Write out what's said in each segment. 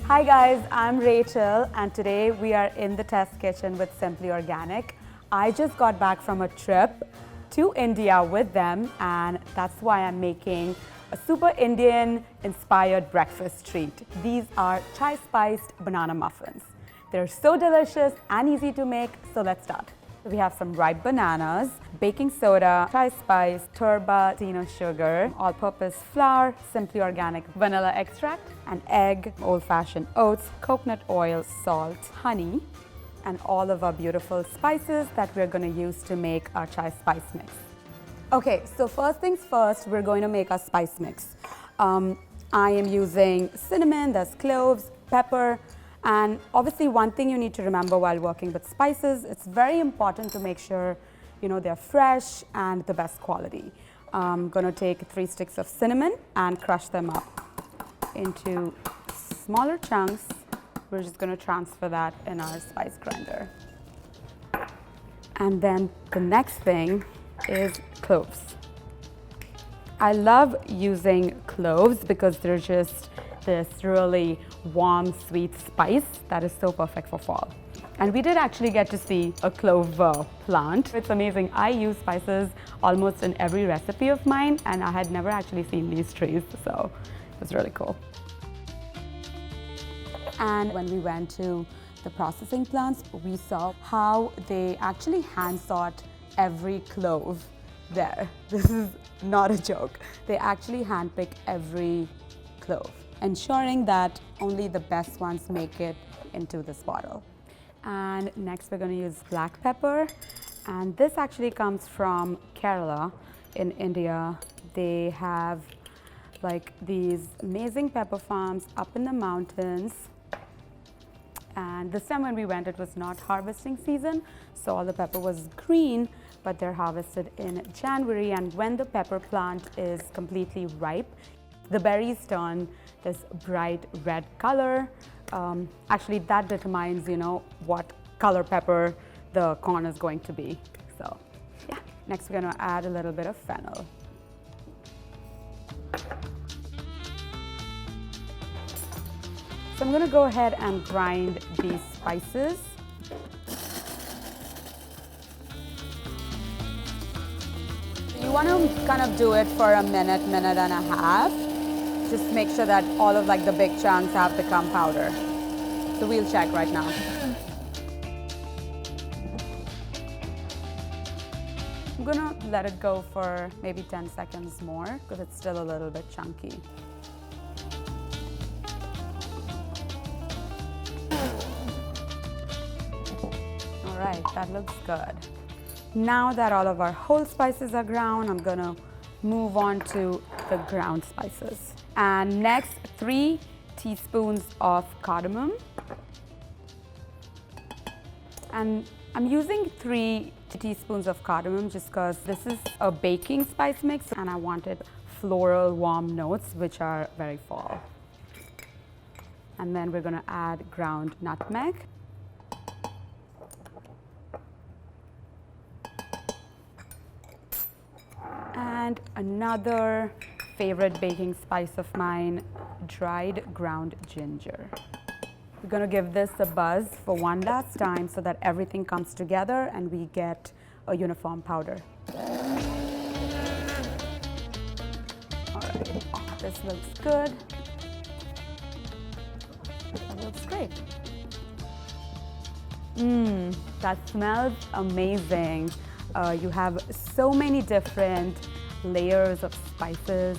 Hi guys, I'm Rachel and today we are in the test kitchen with Simply Organic. I just got back from a trip to India with them and that's why I'm making a super Indian inspired breakfast treat. These are chai spiced banana muffins. They're so delicious and easy to make, so let's start. We have some ripe bananas, baking soda, chai spice, turba, sugar, all-purpose flour, Simply Organic vanilla extract, an egg, old-fashioned oats, coconut oil, salt, honey, and all of our beautiful spices that we're going to use to make our chai spice mix. Okay, so first things first, we're going to make our spice mix. I am using cinnamon, there's cloves, pepper, and obviously one thing you need to remember while working with spices, it's very important to make sure they're fresh and the best quality. I'm going to take 3 sticks of cinnamon and crush them up into smaller chunks. We're just going to transfer that in our spice grinder. And then the next thing is cloves. I love using cloves because they're just this really warm, sweet spice that is so perfect for fall. And we did actually get to see a clove plant. It's amazing. I use spices almost in every recipe of mine and I had never actually seen these trees, so it was really cool. And when we went to the processing plants, we saw how they actually hand sort every clove there. This is not a joke. They actually handpick every clove, ensuring that only the best ones make it into this bottle. And next we're going to use black pepper, and this actually comes from Kerala in India. They have like these amazing pepper farms up in the mountains, and this time when we went it was not harvesting season, so all the pepper was green, but they're harvested in January, and when the pepper plant is completely ripe, the berries turn this bright red color. Actually, that determines, what color pepper the corn is going to be. So, yeah. Next, we're going to add a little bit of fennel. So I'm going to go ahead and grind these spices. You want to kind of do it for a minute, minute and a half. Just make sure that all of the big chunks have become powder. So we'll check right now. I'm gonna let it go for maybe 10 seconds more because it's still a little bit chunky. All right, that looks good. Now that all of our whole spices are ground, I'm gonna move on to the ground spices. And next, 3 teaspoons of cardamom. And I'm using 3 teaspoons of cardamom just because this is a baking spice mix and I wanted floral warm notes which are very fall. And then we're going to add ground nutmeg. And another favorite baking spice of mine, dried ground ginger. We're going to give this a buzz for one last time so that everything comes together and we get a uniform powder. All right, this looks good. That looks great. That smells amazing. You have so many different layers of spices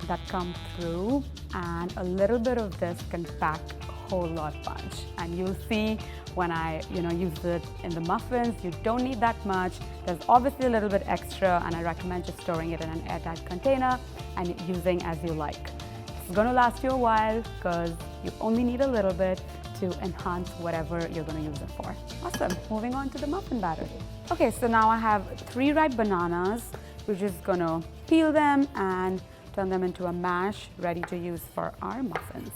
that come through, and a little bit of this can pack a whole lot punch. And you'll see when I use it in the muffins, you don't need that much. There's obviously a little bit extra, and I recommend just storing it in an airtight container and using as you like. It's going to last you a while because you only need a little bit to enhance whatever you're going to use it for. Awesome. Moving on to the muffin batter. Okay, so now I have 3 ripe bananas. We're just going to peel them and turn them into a mash ready to use for our muffins.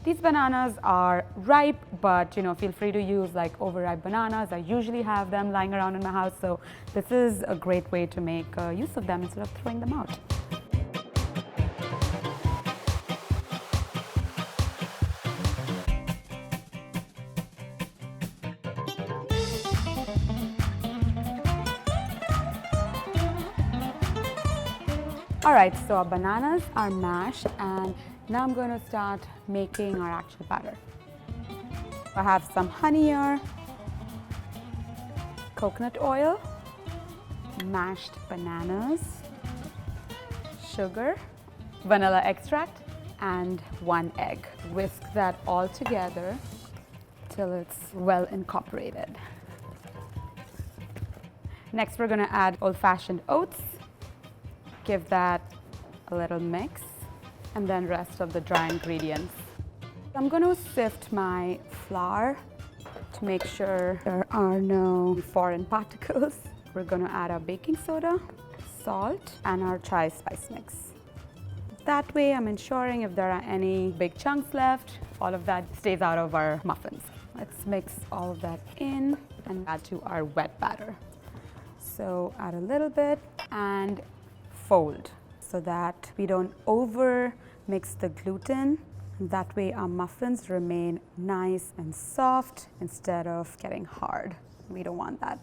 These bananas are ripe, but feel free to use overripe bananas. I usually have them lying around in my house, so this is a great way to make use of them instead of throwing them out. All right, so our bananas are mashed, and now I'm going to start making our actual batter. I have some honey here, coconut oil, mashed bananas, sugar, vanilla extract, and 1 egg. Whisk that all together till it's well incorporated. Next, we're going to add old-fashioned oats. Give that a little mix, and then rest of the dry ingredients. I'm going to sift my flour to make sure there are no foreign particles. We're going to add our baking soda, salt, and our chai spice mix. That way, I'm ensuring if there are any big chunks left, all of that stays out of our muffins. Let's mix all of that in and add to our wet batter. So add a little bit and fold so that we don't over mix the gluten. That way our muffins remain nice and soft instead of getting hard. We don't want that.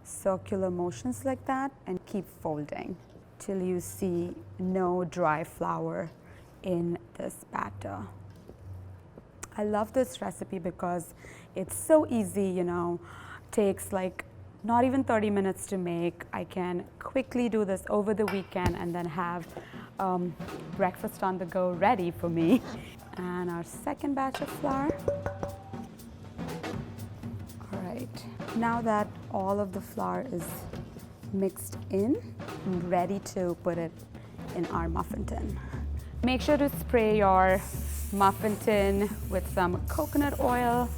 Circular motions like that, and keep folding till you see no dry flour in this batter. I love this recipe because it's so easy, you know, takes like not even 30 minutes to make. I can quickly do this over the weekend and then have breakfast on the go ready for me. And our second batch of flour. All right, now that all of the flour is mixed in, I'm ready to put it in our muffin tin. Make sure to spray your muffin tin with some coconut oil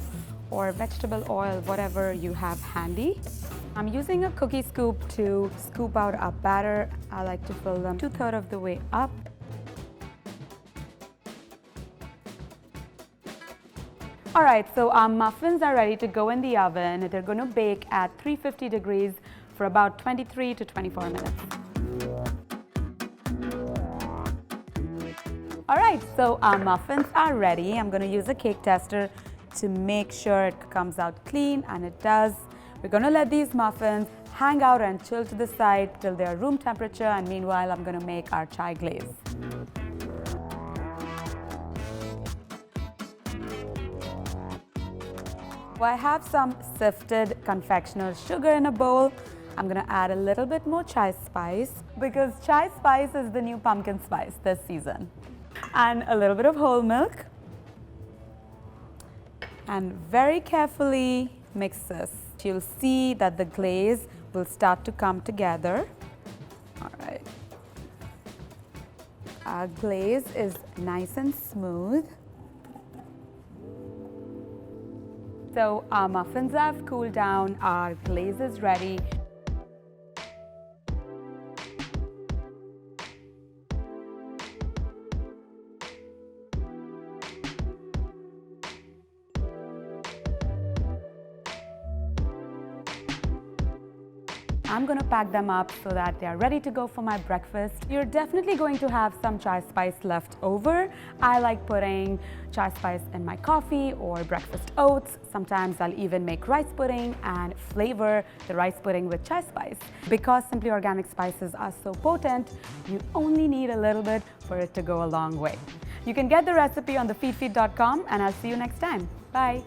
or vegetable oil, whatever you have handy. I'm using a cookie scoop to scoop out our batter. I like to fill them 2/3 of the way up. All right, so our muffins are ready to go in the oven. They're going to bake at 350 degrees for about 23 to 24 minutes. All right, so our muffins are ready. I'm going to use a cake tester to make sure it comes out clean, and it does. We're going to let these muffins hang out and chill to the side till they're room temperature, and meanwhile I'm going to make our chai glaze. I have some sifted confectioner's sugar in a bowl. I'm going to add a little bit more chai spice because chai spice is the new pumpkin spice this season. And a little bit of whole milk. And very carefully mix this. You'll see that the glaze will start to come together. All right. Our glaze is nice and smooth. So our muffins have cooled down, our glaze is ready. I'm going to pack them up so that they are ready to go for my breakfast. You're definitely going to have some chai spice left over. I like putting chai spice in my coffee or breakfast oats. Sometimes I'll even make rice pudding and flavor the rice pudding with chai spice. Because Simply Organic spices are so potent, you only need a little bit for it to go a long way. You can get the recipe on the feedfeed.com, and I'll see you next time. Bye.